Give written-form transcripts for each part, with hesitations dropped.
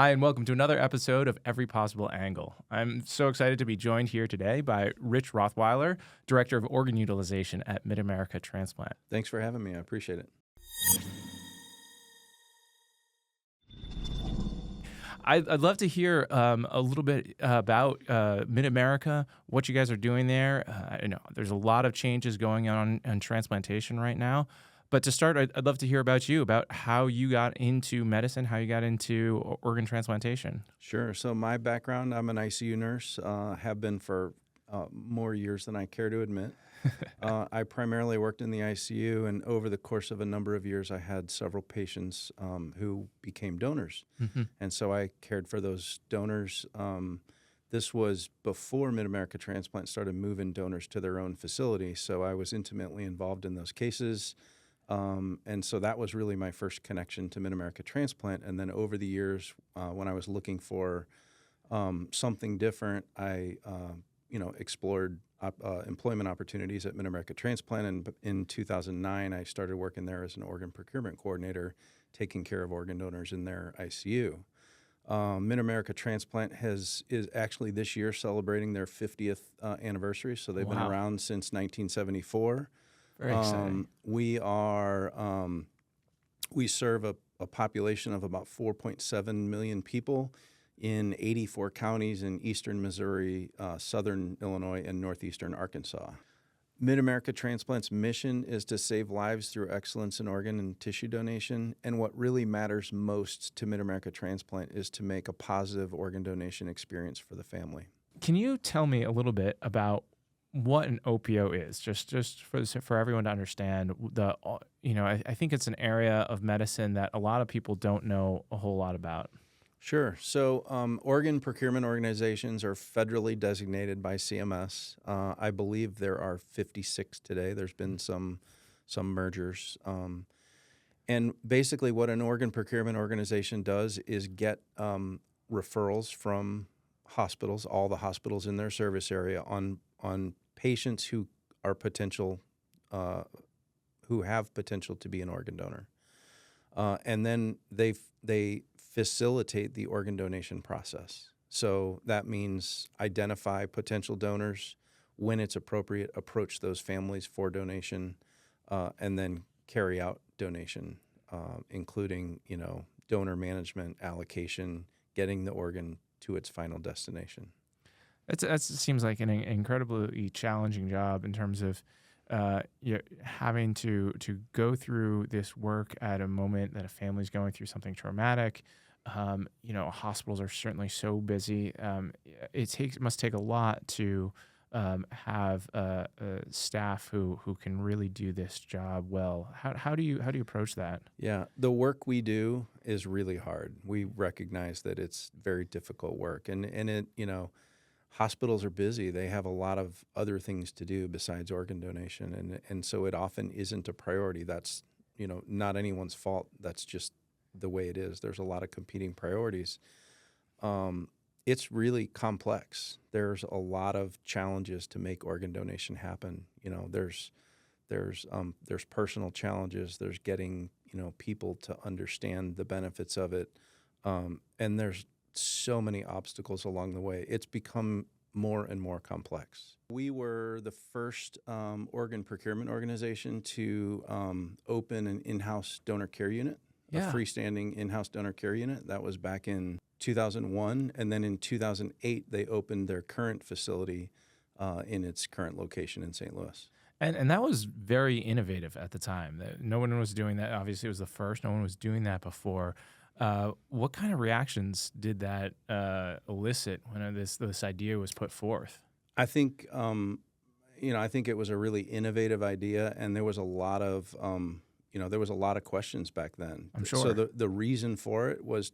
Hi, and welcome to another episode of Every Possible Angle. I'm so excited to be joined here today by Rich Rothweiler, Director of Organ Utilization at Mid-America Transplant. Thanks for having me. I appreciate it. I'd love to hear a little bit about Mid-America, what you guys are doing there. I know there's a lot of changes going on in transplantation right now. But to start, I'd love to hear about you, about how you got into medicine, how you got into organ transplantation. Sure. So my background, I'm an ICU nurse, have been for more years than I care to admit. I primarily worked in the ICU, and over the course of a number of years, I had several patients who became donors. And so I cared for those donors. This was before Mid-America Transplant started moving donors to their own facility, so I was intimately involved in those cases. And so that was really my first connection to Mid-America Transplant. And then over the years, when I was looking for something different, I explored employment opportunities at Mid-America Transplant. And in 2009, I started working there as an organ procurement coordinator, taking care of organ donors in their ICU. Mid-America Transplant is actually this year celebrating their 50th anniversary. So they've been around since 1974. Very exciting. We serve a population of about 4.7 million people in 84 counties in eastern Missouri, southern Illinois, and northeastern Arkansas. Mid-America Transplant's mission is to save lives through excellence in organ and tissue donation. And what really matters most to Mid-America Transplant is to make a positive organ donation experience for the family. Can you tell me a little bit about what an OPO is, just for everyone to understand? I think it's an area of medicine that a lot of people don't know a whole lot about. Sure. So organ procurement organizations are federally designated by CMS. I believe there are 56 today. There's been some mergers. And basically what an organ procurement organization does is get referrals from hospitals, all the hospitals in their service area, on patients who are who have potential to be an organ donor. And then they facilitate the organ donation process. So that means identify potential donors, when it's appropriate, approach those families for donation, and then carry out donation, including, donor management, allocation, getting the organ to its final destination. That seems like an incredibly challenging job in terms of having to go through this work at a moment that a family's going through something traumatic. Hospitals are certainly so busy. It must take a lot to have staff who can really do this job well. How do you approach that? Yeah, the work we do is really hard. We recognize that it's very difficult work, and it hospitals are busy. They have a lot of other things to do besides organ donation, and so it often isn't a priority. That's not anyone's fault. That's just the way it is. There's a lot of competing priorities. It's really complex. There's a lot of challenges to make organ donation happen. There's personal challenges. There's getting people to understand the benefits of it, and there's so many obstacles along the way. It's become more and more complex. We were the first organ procurement organization to open an in-house donor care unit, a freestanding in-house donor care unit. That was back in 2001. And then in 2008, they opened their current facility in its current location in St. Louis. And that was very innovative at the time. No one was doing that. Obviously, it was the first. No one was doing that before. What kind of reactions did that elicit when this idea was put forth? I think it was a really innovative idea, and there was a lot of questions back then. I'm sure. So the reason for it was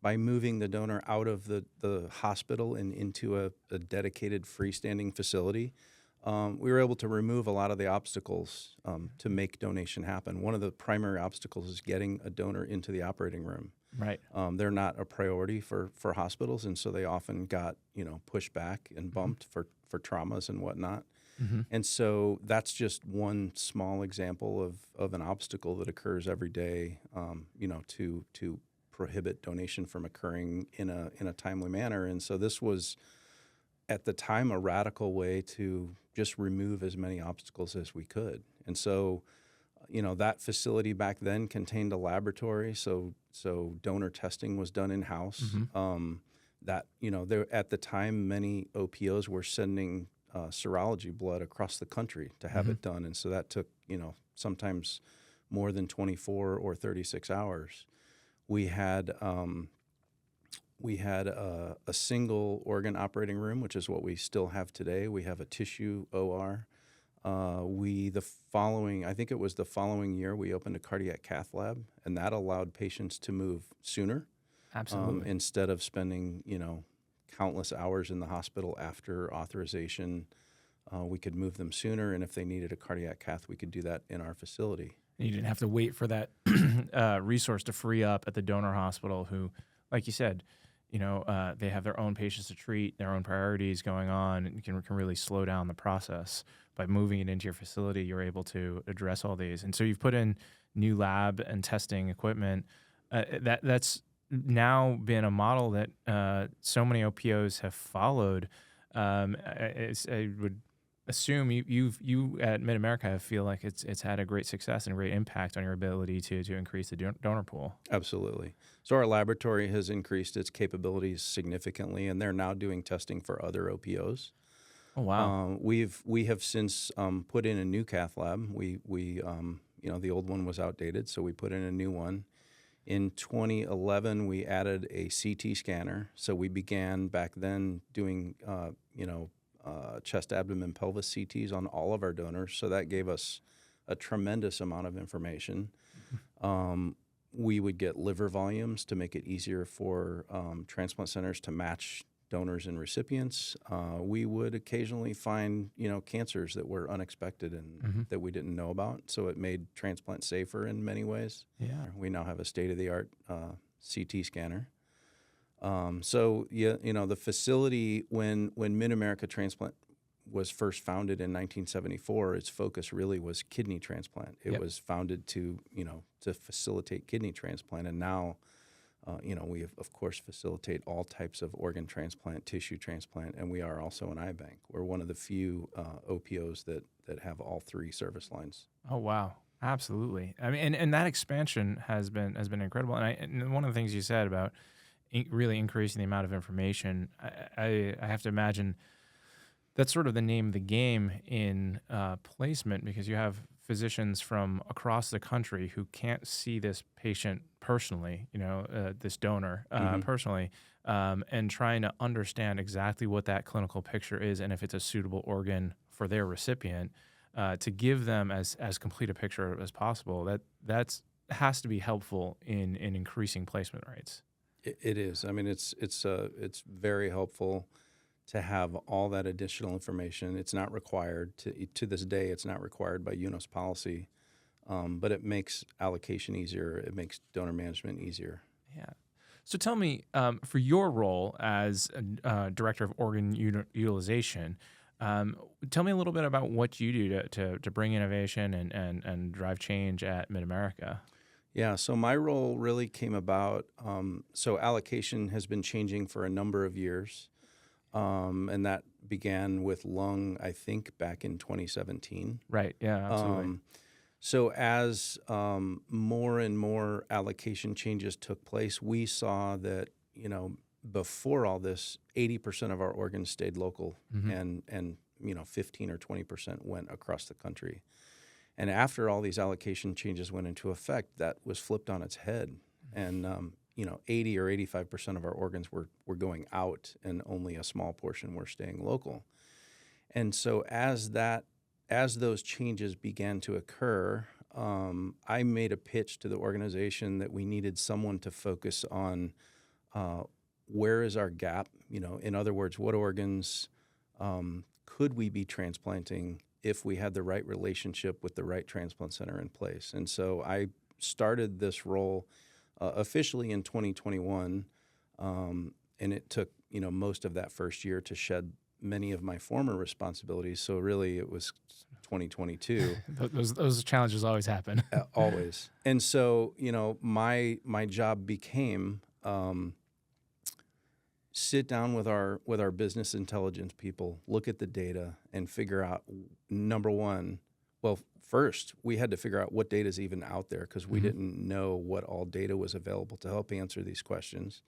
by moving the donor out of the hospital and into a dedicated freestanding facility, we were able to remove a lot of the obstacles to make donation happen. One of the primary obstacles is getting a donor into the operating room. Right. They're not a priority for hospitals, and so they often got pushed back and bumped for traumas and whatnot. And so that's just one small example of an obstacle that occurs every day, to prohibit donation from occurring in a timely manner. And so this was, at the time, a radical way to just remove as many obstacles as we could. And so, that facility back then contained a laboratory, so donor testing was done in-house. There, at the time, many OPOs were sending serology blood across the country to have it done, and so that took sometimes more than 24 or 36 hours. We had a single organ operating room, which is what we still have today. We have a tissue OR. I think it was the following year, we opened a cardiac cath lab, and that allowed patients to move sooner. Absolutely. Instead of spending, countless hours in the hospital after authorization, we could move them sooner. And if they needed a cardiac cath, we could do that in our facility. You didn't have to wait for that resource to free up at the donor hospital who, like you said, they have their own patients to treat, their own priorities going on, and can really slow down the process. By moving it into your facility, you're able to address all these. And so you've put in new lab and testing equipment. That's now been a model that so many OPOs have followed. I would assume you at Mid-America feel like it's had a great success and a great impact on your ability to increase the donor pool. Absolutely. So our laboratory has increased its capabilities significantly, and they're now doing testing for other OPOs. Oh wow! We have since put in a new cath lab. We the old one was outdated, so we put in a new one. In 2011, we added a CT scanner. So we began back then doing chest, abdomen, pelvis CTs on all of our donors. So that gave us a tremendous amount of information. We would get liver volumes to make it easier for transplant centers to match donors and recipients. We would occasionally find, cancers that were unexpected and that we didn't know about. So it made transplant safer in many ways. Yeah. We now have a state-of-the-art CT scanner. The facility, when Mid-America Transplant was first founded in 1974, its focus really was kidney transplant. It was founded to facilitate kidney transplant, and now we, of course, facilitate all types of organ transplant, tissue transplant, and we are also an eye bank. We're one of the few OPOs that have all three service lines. Oh, wow. Absolutely. I mean, and that expansion has been incredible. And one of the things you said about really increasing the amount of information, I have to imagine that's sort of the name of the game in placement, because you have physicians from across the country who can't see this patient personally, this donor personally, and trying to understand exactly what that clinical picture is and if it's a suitable organ for their recipient, to give them as complete a picture as possible. That has to be helpful in increasing placement rates. It is. I mean, it's very helpful to have all that additional information. It's not required to this day. It's not required by UNOS policy, but it makes allocation easier. It makes donor management easier. Yeah. So tell me, for your role as director of organ utilization, tell me a little bit about what you do to bring innovation and drive change at Mid-America. Yeah, so my role really came about, so allocation has been changing for a number of years, and that began with lung, I think, back in 2017. Right, yeah, absolutely. So as more and more allocation changes took place, we saw that, before all this, 80% of our organs stayed local, and 15 or 20% went across the country. And after all these allocation changes went into effect, that was flipped on its head. And 80 or 85% of our organs were going out, and only a small portion were staying local. And so as those changes began to occur, I made a pitch to the organization that we needed someone to focus on where is our gap. In other words, what organs could we be transplanting if we had the right relationship with the right transplant center in place. And so I started this role officially in 2021, and it took most of that first year to shed many of my former responsibilities. So really it was 2022. Those challenges always happen. Always. And so, my job became sit down with our business intelligence people, look at the data, and figure out, number one, well, first we had to figure out what data is even out there, because we didn't know what all data was available to help answer these questions.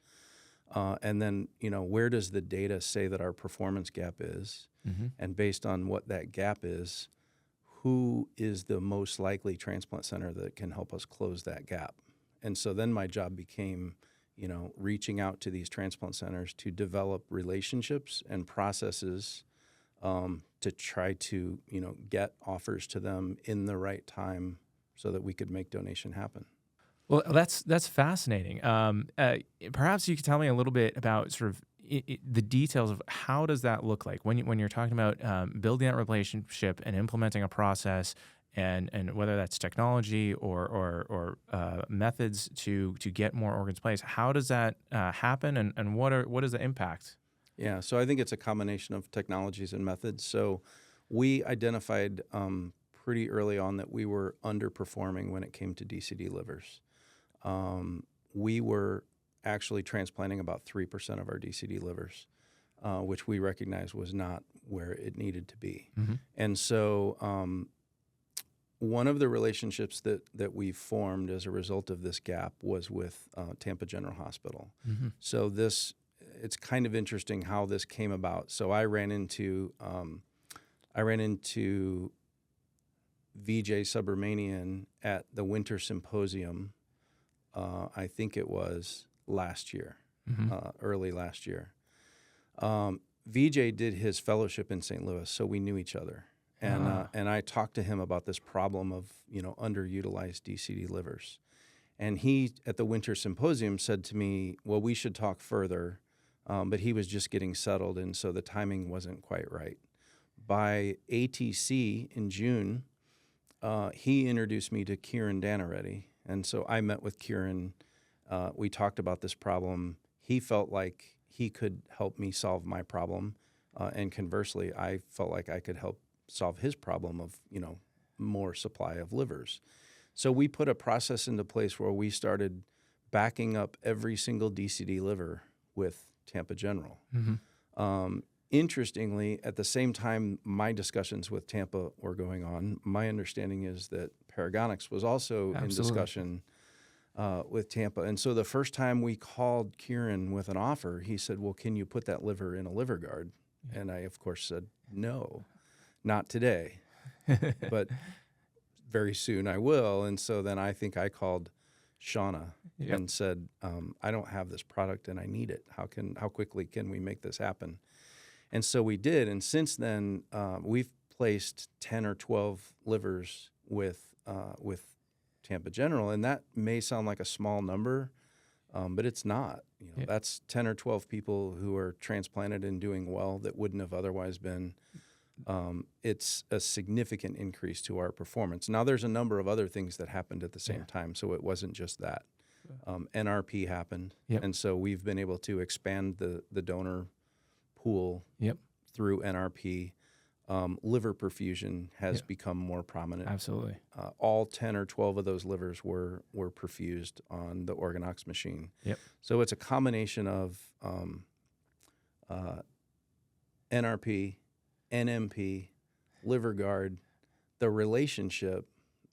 And then, where does the data say that our performance gap is? And based on what that gap is, who is the most likely transplant center that can help us close that gap? And so then my job became, reaching out to these transplant centers to develop relationships and processes to try to, get offers to them in the right time so that we could make donation happen. Well, that's fascinating. Perhaps you could tell me a little bit about sort of the details of how does that look like when you're talking about building that relationship and implementing a process, and whether that's technology or methods to get more organs placed. How does that happen, and what is the impact? Yeah, so I think it's a combination of technologies and methods. So we identified pretty early on that we were underperforming when it came to DCD livers. We were actually transplanting about 3% of our DCD livers, which we recognized was not where it needed to be. And so one of the relationships that we formed as a result of this gap was with Tampa General Hospital. So it's kind of interesting how this came about. So I ran into VJ Subramanian at the Winter Symposium. I think it was last year, early last year. VJ did his fellowship in St. Louis, so we knew each other. And I talked to him about this problem of, underutilized DCD livers. And he, at the Winter Symposium, said to me, well, we should talk further, but he was just getting settled, and so the timing wasn't quite right. By ATC in June, he introduced me to Kieran Danaretti, and so I met with Kieran. We talked about this problem. He felt like he could help me solve my problem, and conversely, I felt like I could help solve his problem of, more supply of livers. So we put a process into place where we started backing up every single DCD liver with Tampa General. Interestingly, at the same time my discussions with Tampa were going on, my understanding is that Paragonix was also in discussion with Tampa. And so the first time we called Kieran with an offer, he said, well, can you put that liver in a liver guard? And I, of course, said, no, not today, but very soon I will. And so then I think I called Shauna and said, I don't have this product and I need it. How quickly can we make this happen? And so we did. And since then, we've placed 10 or 12 livers with Tampa General. And that may sound like a small number, but it's not. That's 10 or 12 people who are transplanted and doing well that wouldn't have otherwise been. It's a significant increase to our performance. Now, there's a number of other things that happened at the same time, so it wasn't just that. NRP happened, and so we've been able to expand the donor pool through NRP. Liver perfusion has become more prominent. Absolutely. All 10 or 12 of those livers were perfused on the Paragonix machine. So it's a combination of NRP, NMP, liver guard, the relationship,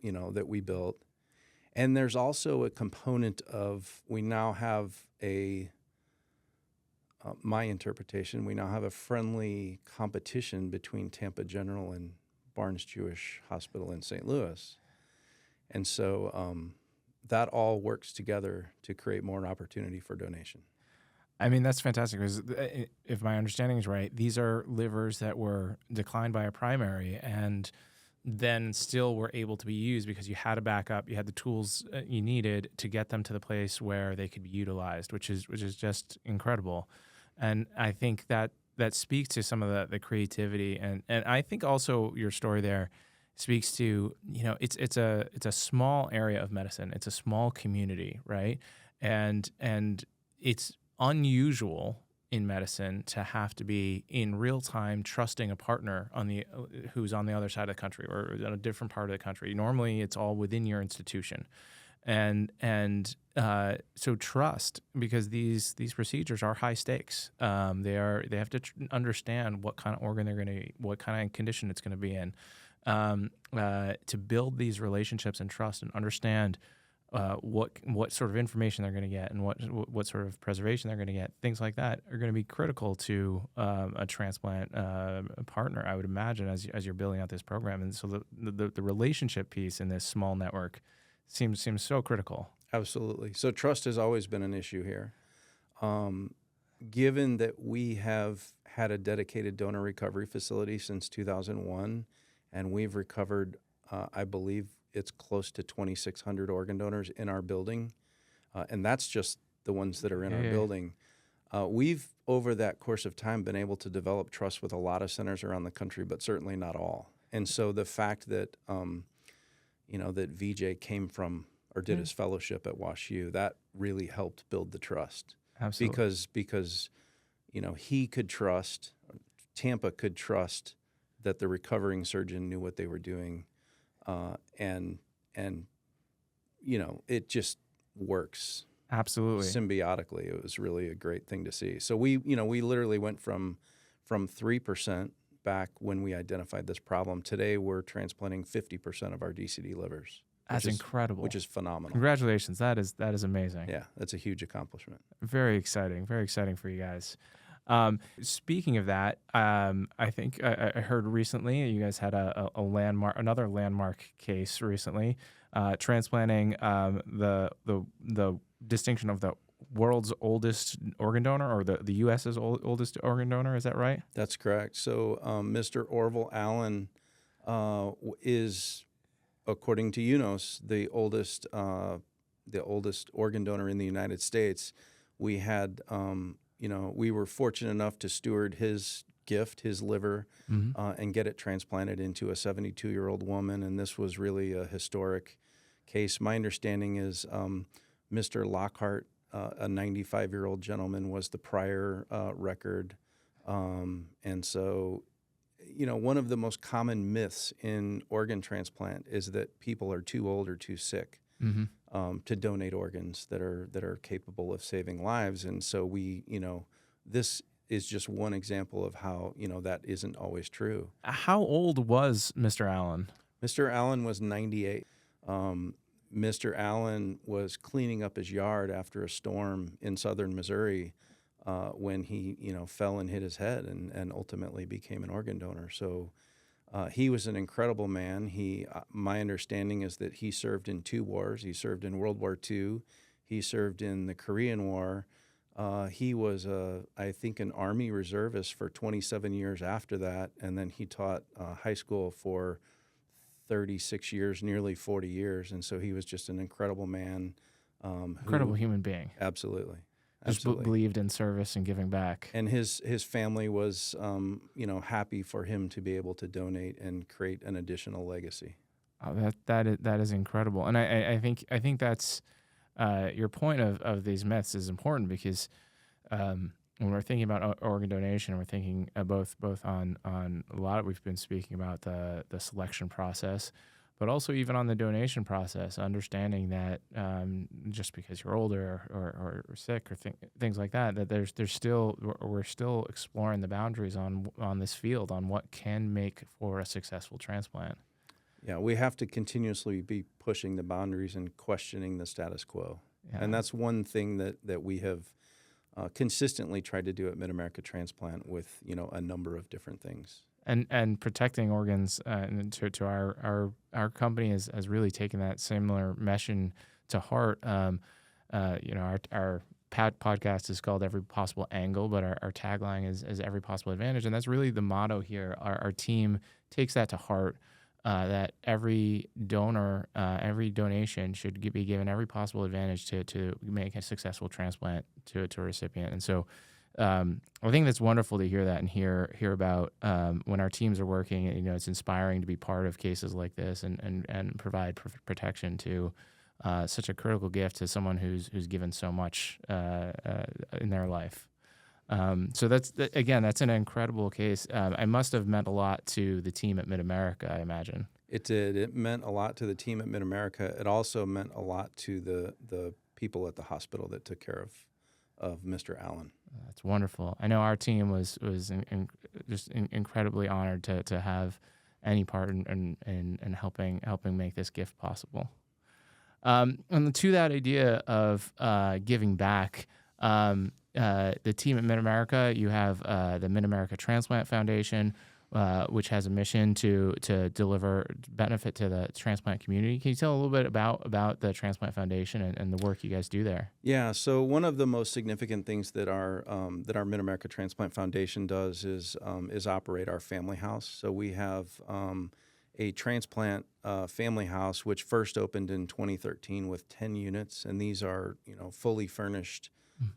that we built. And there's also a component of we now have my interpretation, we now have a friendly competition between Tampa General and Barnes Jewish Hospital in St. Louis. And so that all works together to create more opportunity for donation. I mean, that's fantastic because if my understanding is right, these are livers that were declined by a primary and then still were able to be used because you had a backup, you had the tools you needed to get them to the place where they could be utilized, which is just incredible. And I think that speaks to some of the creativity, and I think also your story there speaks to, it's a small area of medicine, it's a small community, right? And it's unusual in medicine to have to be in real time trusting a partner who's on the other side of the country or in a different part of the country. Normally, it's all within your institution, so trust, because these procedures are high stakes. They have to understand what kind of organ what kind of condition it's going to be in, to build these relationships and trust and understand what sort of information they're going to get and what sort of preservation they're going to get. Things like that are going to be critical to a transplant partner, I would imagine, as you're building out this program. And so the relationship piece in this small network seems so critical. Absolutely. So trust has always been an issue here. Given that we have had a dedicated donor recovery facility since 2001, and we've recovered, I believe it's close to 2,600 organ donors in our building, and that's just the ones that are in our building. We've, over that course of time, been able to develop trust with a lot of centers around the country, but certainly not all. And so the fact that, that VJ came from or did his fellowship at WashU, that really helped build the trust. Absolutely. Because he could trust, Tampa could trust that the recovering surgeon knew what they were doing, and it just works. Absolutely. Symbiotically. It was really a great thing to see. So we literally went from 3% back when we identified this problem. Today we're transplanting 50% of our DCD livers. That's incredible. Which is phenomenal. Congratulations. That is amazing. Yeah, that's a huge accomplishment. Very exciting. Very exciting for you guys. Speaking of that, I think I heard recently you guys had another landmark case recently, transplanting the distinction of the world's oldest organ donor, or the U.S.'s oldest organ donor. Is that right? That's correct. So Mr. Orville Allen is, according to UNOS, the oldest organ donor in the United States. We had, we were fortunate enough to steward his gift, his liver, and get it transplanted into a 72-year-old woman. And this was really a historic case. My understanding is Mr. Lockhart, a 95-year-old gentleman, was the prior record. And so, one of the most common myths in organ transplant is that people are too old or too sick to donate organs that are capable of saving lives. And so this is just one example of how, that isn't always true. How old was Mr. Allen? Mr. Allen was 98. Mr. Allen was cleaning up his yard after a storm in southern Missouri when he, fell and hit his head and ultimately became an organ donor. So he was an incredible man. My understanding is that he served in 2 wars. He served in World War II. He served in the Korean War. He was, I think, an Army reservist for 27 years after that, and then he taught high school for 36 years, nearly 40 years, and so he was just an incredible man. Incredible human being. Absolutely. Just believed in service and giving back. And his family was, happy for him to be able to donate and create an additional legacy. Oh, that is incredible. And I think that's your point of these myths is important, because when we're thinking about organ donation, we're thinking both on a lot of, we've been speaking about the selection process, but also even on the donation process, understanding that just because you're older or sick or things like that we're still exploring the boundaries on this field, on what can make for a successful transplant. Yeah, we have to continuously be pushing the boundaries and questioning the status quo. Yeah. And that's one thing that we have consistently tried to do at Mid-America Transplant with, a number of different things. And protecting organs, and to our company has really taken that similar mission to heart. Our podcast is called Every Possible Angle, but our tagline is Every Possible Advantage, and that's really the motto here. Our team takes that to heart. That every donor, every donation should be given every possible advantage to make a successful transplant to a recipient. And so I think that's wonderful to hear that and hear about when our teams are working. It's inspiring to be part of cases like this and provide protection to such a critical gift to someone who's given so much in their life. So again, that's an incredible case. I must have meant a lot to the team at Mid-America, I imagine. It did. It meant a lot to the team at Mid-America. It also meant a lot to the people at the hospital that took care of Mr. Allen. That's wonderful. I know our team was incredibly honored to have any part in helping make this gift possible. And to that idea of giving back, the team at Mid-America, you have the Mid-America Transplant Foundation, which has a mission to deliver benefit to the transplant community. Can you tell a little bit about the Transplant Foundation and the work you guys do there? Yeah. So one of the most significant things that our Mid-America Transplant Foundation does is operate our family house. So we have a transplant family house, which first opened in 2013 with 10 units, and these are fully furnished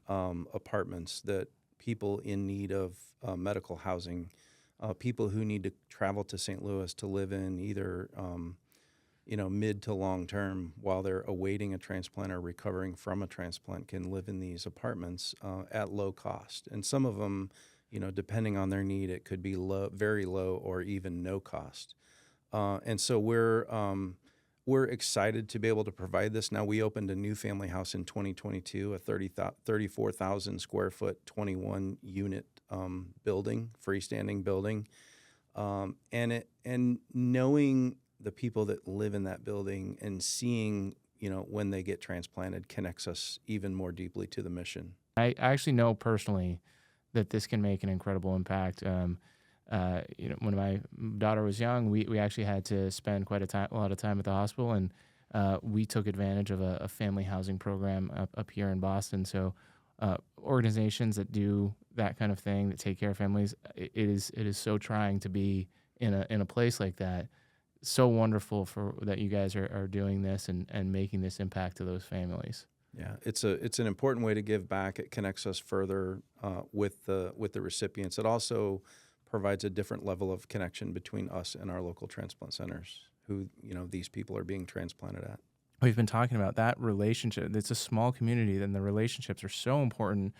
apartments that people in need of medical housing. People who need to travel to St. Louis to live in either, mid to long term while they're awaiting a transplant or recovering from a transplant can live in these apartments at low cost. And some of them, depending on their need, it could be low, very low, or even no cost. And so we're excited to be able to provide this. Now, we opened a new family house in 2022, a 34,000 square foot, 21 unit building, freestanding building, and knowing the people that live in that building and seeing when they get transplanted connects us even more deeply to the mission. I actually know personally that this can make an incredible impact. When my daughter was young, we actually had to spend quite a lot of time at the hospital, and we took advantage of a family housing program up here in Boston. So organizations that do that kind of thing, that take care of families, it is so trying to be in a place like that. So wonderful that you guys are doing this and making this impact to those families. Yeah, it's an important way to give back. It connects us further with the recipients. It also provides a different level of connection between us and our local transplant centers who, these people are being transplanted at. We've been talking about that relationship. It's a small community, and the relationships are so important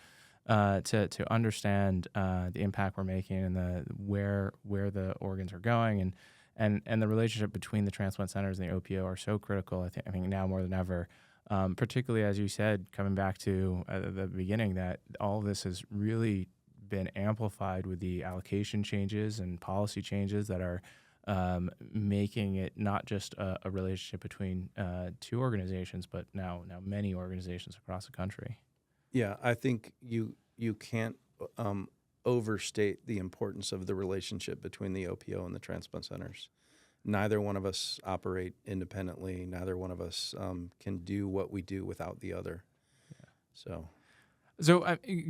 to understand the impact we're making and where the organs are going, and the relationship between the transplant centers and the OPO are so critical. I think now more than ever, particularly as you said, coming back to the beginning, that all of this has really been amplified with the allocation changes and policy changes that are making it not just a relationship between two organizations, but now many organizations across the country. Yeah, I think you can't overstate the importance of the relationship between the OPO and the transplant centers. Neither one of us operate independently. Neither one of us can do what we do without the other. Yeah. So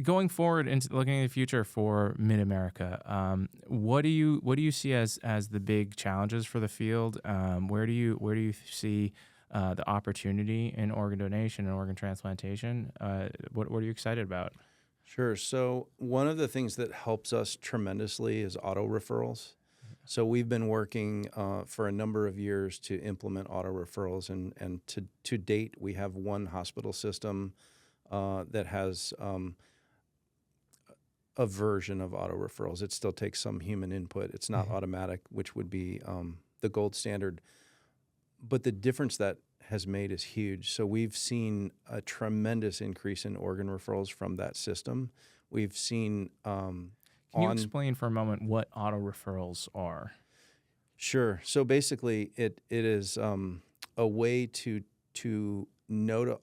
going forward into looking at the future for Mid-America, what do you see as the big challenges for the field? Where do you see the opportunity in organ donation and organ transplantation? What are you excited about? Sure. So one of the things that helps us tremendously is auto referrals. So we've been working for a number of years to implement auto referrals, and to date we have one hospital system that has a version of auto referrals. It still takes some human input. It's not automatic, which would be the gold standard. But the difference that has made is huge. So we've seen a tremendous increase in organ referrals from that system. We've seen Can you explain for a moment what auto referrals are? Sure. So basically, it is a way to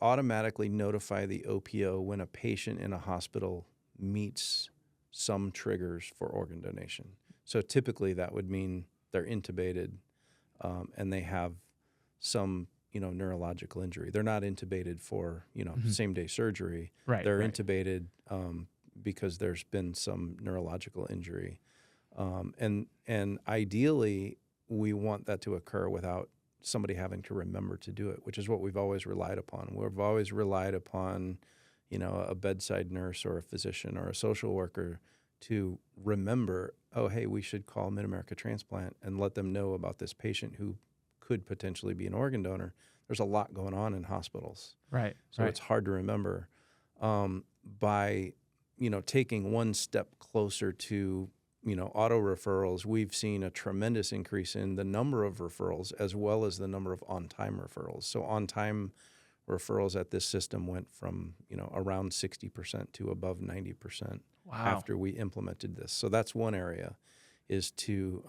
automatically notify the OPO when a patient in a hospital meets some triggers for organ donation. So typically that would mean they're intubated and they have some neurological injury. They're not intubated for same-day surgery. Right. They're intubated because there's been some neurological injury, and ideally we want that to occur without somebody having to remember to do it, which is what we've always relied upon. We've always relied upon, a bedside nurse or a physician or a social worker to remember, oh, hey, we should call Mid-America Transplant and let them know about this patient who could potentially be an organ donor. There's a lot going on in hospitals. Right. So it's hard to remember. By taking one step closer to, auto referrals, we've seen a tremendous increase in the number of referrals as well as the number of on-time referrals. So on-time referrals at this system went from, around 60% to above 90% Wow. after we implemented this. So that's one area, is to,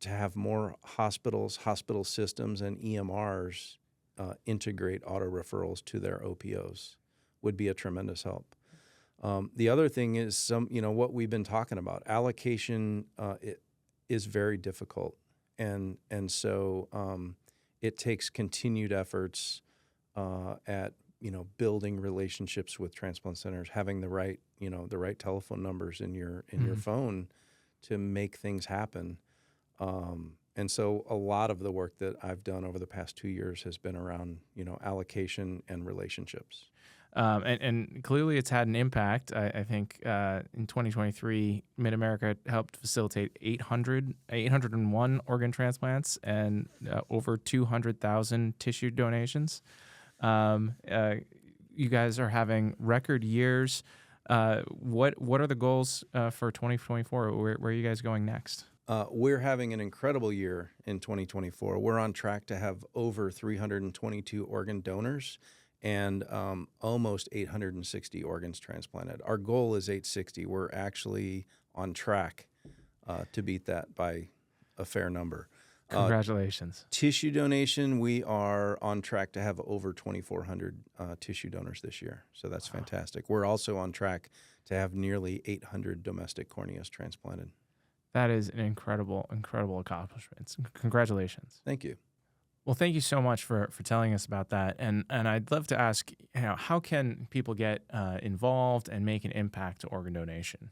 to have more hospitals, hospital systems, and EMRs integrate auto referrals to their OPOs would be a tremendous help. The other thing is what we've been talking about. Allocation it is very difficult, and so it takes continued efforts at building relationships with transplant centers, having the right telephone numbers in your phone to make things happen. And so a lot of the work that I've done over the past 2 years has been around allocation and relationships. And clearly it's had an impact. I think in 2023, Mid-America helped facilitate 801 organ transplants and over 200,000 tissue donations. You guys are having record years. What are the goals for 2024? Where are you guys going next? We're having an incredible year in 2024. We're on track to have over 322 organ donors and almost 860 organs transplanted. Our goal is 860. We're actually on track to beat that by a fair number. Congratulations. Tissue donation, we are on track to have over 2,400 tissue donors this year. So that's fantastic. We're also on track to have nearly 800 domestic corneas transplanted. That is an incredible accomplishment. Congratulations. Thank you. Well, thank you so much for telling us about that. And I'd love to ask, how can people get involved and make an impact to organ donation?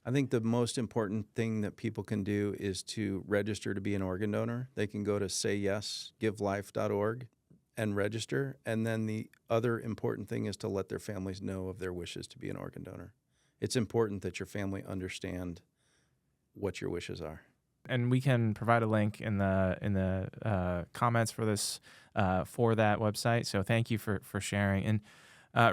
I think the most important thing that people can do is to register to be an organ donor. They can go to sayyesgivelife.org and register. And then the other important thing is to let their families know of their wishes to be an organ donor. It's important that your family understand what your wishes are. And we can provide a link in the comments for this for that website. So thank you for sharing. And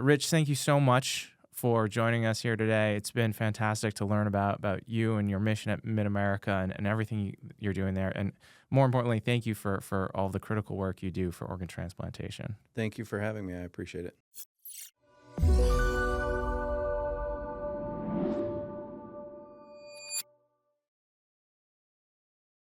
Rich, thank you so much for joining us here today. It's been fantastic to learn about you and your mission at Mid-America and everything you're doing there. And more importantly, thank you for all the critical work you do for organ transplantation. Thank you for having me. I appreciate it.